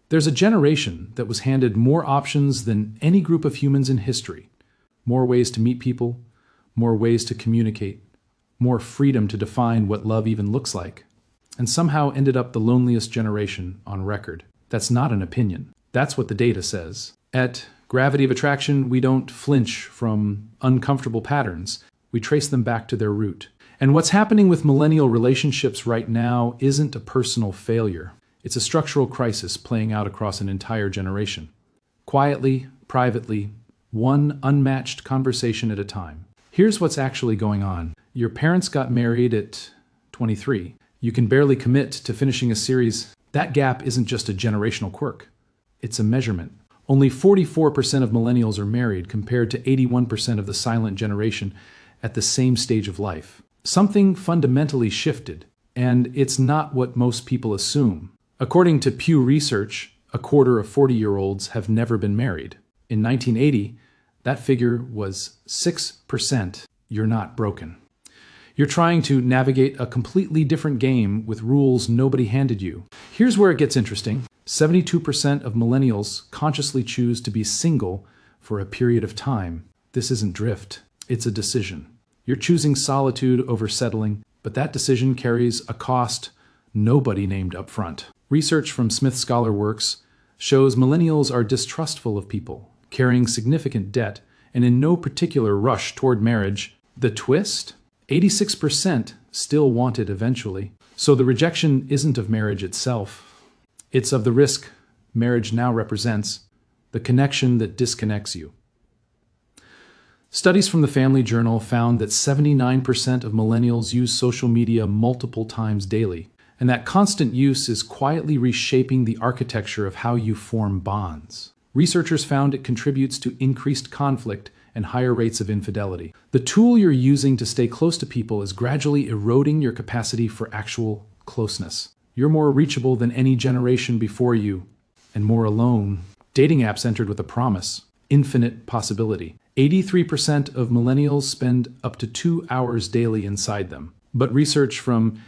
There's a generation that was handed more options than any group of humans in history. More ways to meet people, more ways to communicate, more freedom to define what love even looks like, and somehow ended up the loneliest generation on record. That's not an opinion. That's what the data says. At Gravity of Attraction, we don't flinch from uncomfortable patterns. We trace them back to their root. And what's happening with millennial relationships right now isn't a personal failure. It's a structural crisis playing out across an entire generation. Quietly, privately, one unmatched conversation at a time. Here's what's actually going on. Your parents got married at 23. You can barely commit to finishing a series. That gap isn't just a generational quirk. It's a measurement. Only 44% of millennials are married compared to 81% of the silent generation at the same stage of life. Something fundamentally shifted, and it's not what most people assume. According to Pew Research, a quarter of 40-year-olds have never been married. In 1980, that figure was 6%. You're not broken. You're trying to navigate a completely different game with rules nobody handed you. Here's where it gets interesting. 72% of millennials consciously choose to be single for a period of time. This isn't drift, it's a decision. You're choosing solitude over settling, but that decision carries a cost nobody named up front. Research from Smith Scholar Works shows millennials are distrustful of people, carrying significant debt, and in no particular rush toward marriage. The twist? 86% still want it eventually. So the rejection isn't of marriage itself. It's of the risk marriage now represents, the connection that disconnects you. Studies from the Family Journal found that 79% of millennials use social media multiple times daily, and that constant use is quietly reshaping the architecture of how you form bonds. Researchers found it contributes to increased conflict and higher rates of infidelity. The tool you're using to stay close to people is gradually eroding your capacity for actual closeness. You're more reachable than any generation before you, and more alone. Dating apps entered with a promise, infinite possibility. 83% of millennials spend up to 2 hours daily inside them. But research from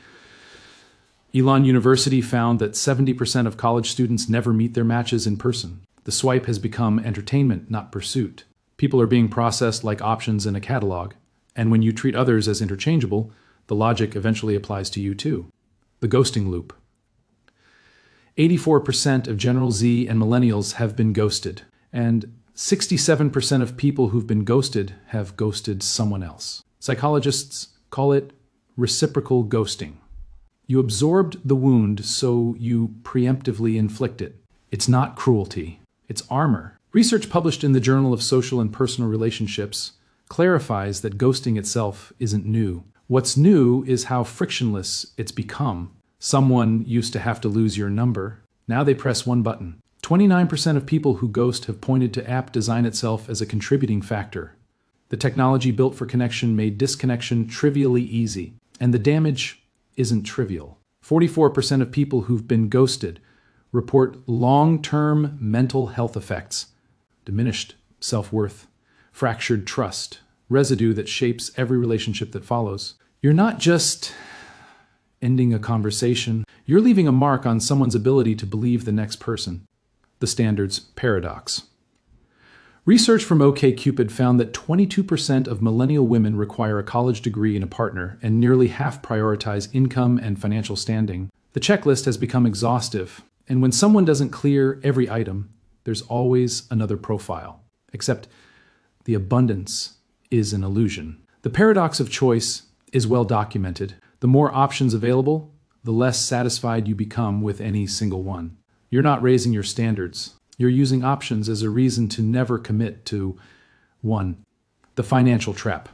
Elon University found that 70% of college students never meet their matches in person. The swipe has become entertainment, not pursuit. People are being processed like options in a catalog, and when you treat others as interchangeable, the logic eventually applies to you too. The ghosting loop. 84% of General Z and millennials have been ghosted, and 67% of people who've been ghosted have ghosted someone else. Psychologists call it reciprocal ghosting. You absorbed the wound, so you preemptively inflict it. It's not cruelty, it's armor. Research published in the Journal of Social and Personal Relationships clarifies that ghosting itself isn't new. What's new is how frictionless it's become. Someone used to have to lose your number. Now they press one button. 29% of people who ghost have pointed to app design itself as a contributing factor. The technology built for connection made disconnection trivially easy, and the damage isn't trivial. 44% of people who've been ghosted report long-term mental health effects, diminished self-worth, fractured trust, residue that shapes every relationship that follows. You're not just ending a conversation, you're leaving a mark on someone's ability to believe the next person. The standards paradox. Research from OkCupid found that 22% of millennial women require a college degree and a partner, and nearly half prioritize income and financial standing. The checklist has become exhaustive, and when someone doesn't clear every item, there's always another profile. Except the abundance is an illusion. The paradox of choice is well documented. The more options available, the less satisfied you become with any single one. You're not raising your standards. You're using options as a reason to never commit to one. The financial trap.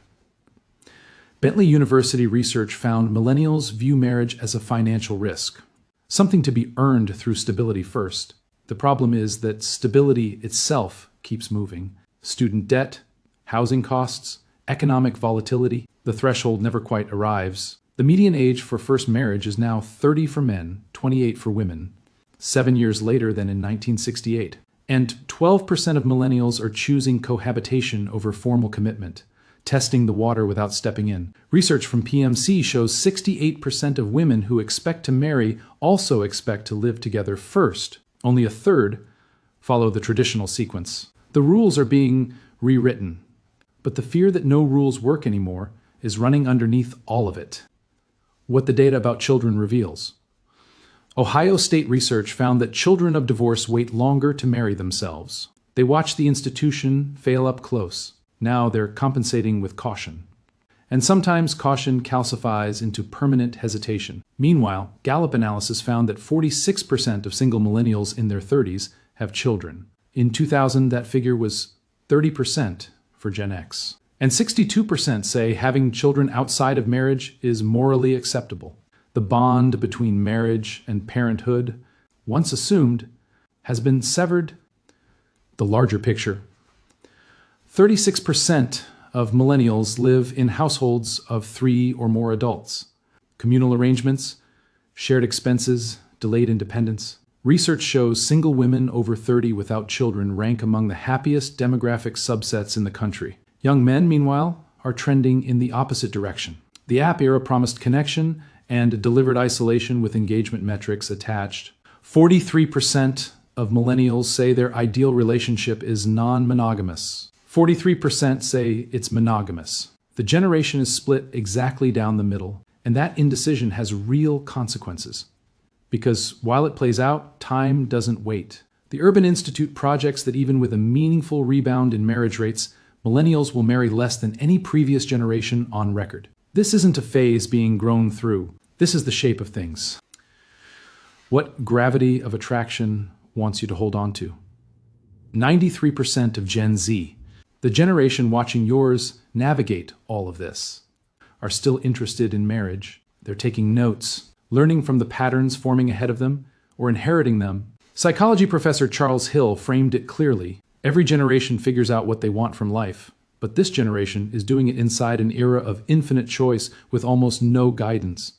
Bentley University research found millennials view marriage as a financial risk, something to be earned through stability first. The problem is that stability itself keeps moving. Student debt, housing costs, economic volatility, the threshold never quite arrives. The median age for first marriage is now 30 for men, 28 for women, 7 years later than in 1968. And 12% of millennials are choosing cohabitation over formal commitment, testing the water without stepping in. Research from PMC shows 68% of women who expect to marry also expect to live together first. Only a third follow the traditional sequence. The rules are being rewritten, but the fear that no rules work anymore is running underneath all of it. What the data about children reveals. Ohio State research found that children of divorce wait longer to marry themselves. They watch the institution fail up close. Now they're compensating with caution. And sometimes caution calcifies into permanent hesitation. Meanwhile, Gallup analysis found that 46% of single millennials in their 30s have children. In 2000, that figure was 30% for Gen X. And 62% say having children outside of marriage is morally acceptable. The bond between marriage and parenthood, once assumed, has been severed. The larger picture. 36% of millennials live in households of 3 or more adults. Communal arrangements, shared expenses, delayed independence. Research shows single women over 30 without children rank among the happiest demographic subsets in the country. Young men, meanwhile, are trending in the opposite direction. The app era promised connection and delivered isolation with engagement metrics attached. 43% of millennials say their ideal relationship is non-monogamous. 43% say it's monogamous. The generation is split exactly down the middle, and that indecision has real consequences. Because while it plays out, time doesn't wait. The Urban Institute projects that even with a meaningful rebound in marriage rates, millennials will marry less than any previous generation on record. This isn't a phase being grown through. This is the shape of things. What gravity of attraction wants you to hold on to? 93% of Gen Z, the generation watching yours navigate all of this, are still interested in marriage. They're taking notes, learning from the patterns forming ahead of them, or inheriting them. Psychology professor Charles Hill framed it clearly. Every generation figures out what they want from life, but this generation is doing it inside an era of infinite choice with almost no guidance.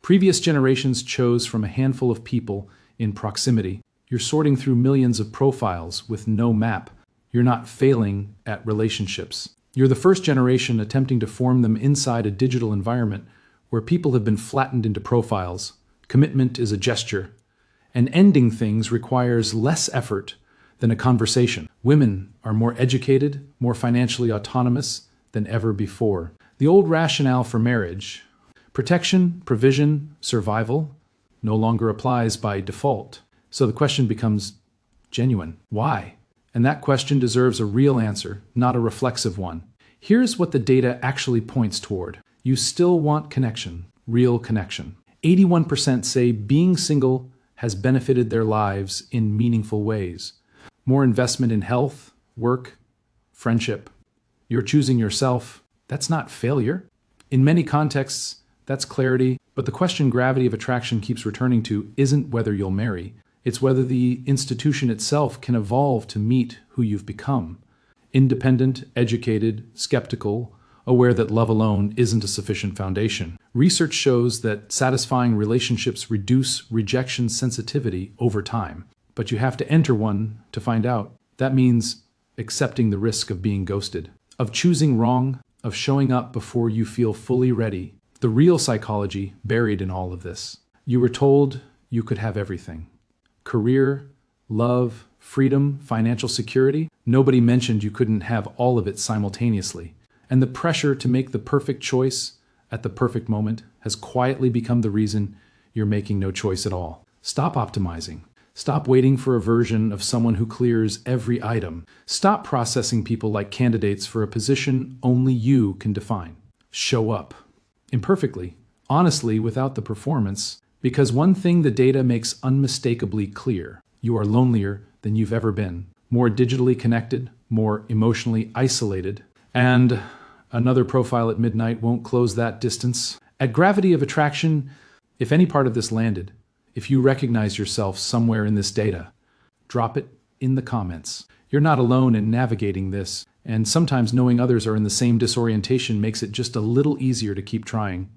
Previous generations chose from a handful of people in proximity. You're sorting through millions of profiles with no map. You're not failing at relationships. You're the first generation attempting to form them inside a digital environment where people have been flattened into profiles. Commitment is a gesture, and ending things requires less effort than a conversation. Women are more educated, more financially autonomous than ever before. The old rationale for marriage, protection, provision, survival, no longer applies by default. So the question becomes genuine. Why? And that question deserves a real answer, not a reflexive one. Here's what the data actually points toward. You still want connection, real connection. 81% say being single has benefited their lives in meaningful ways. More investment in health, work, friendship. You're choosing yourself. That's not failure. In many contexts, that's clarity. But the question gravity of attraction keeps returning to isn't whether you'll marry. It's whether the institution itself can evolve to meet who you've become. Independent, educated, skeptical, aware that love alone isn't a sufficient foundation. Research shows that satisfying relationships reduce rejection sensitivity over time. But you have to enter one to find out. That means accepting the risk of being ghosted, of choosing wrong, of showing up before you feel fully ready. The real psychology buried in all of this. You were told you could have everything. Career, love, freedom, financial security. Nobody mentioned you couldn't have all of it simultaneously. And the pressure to make the perfect choice at the perfect moment has quietly become the reason you're making no choice at all. Stop optimizing. Stop waiting for a version of someone who clears every item. Stop processing people like candidates for a position only you can define. Show up. Imperfectly, honestly, without the performance, because one thing the data makes unmistakably clear: you are lonelier than you've ever been, more digitally connected, more emotionally isolated, and another profile at midnight won't close that distance. At gravity of attraction, if any part of this landed, if you recognize yourself somewhere in this data, drop it in the comments. You're not alone in navigating this, and sometimes knowing others are in the same disorientation makes it just a little easier to keep trying.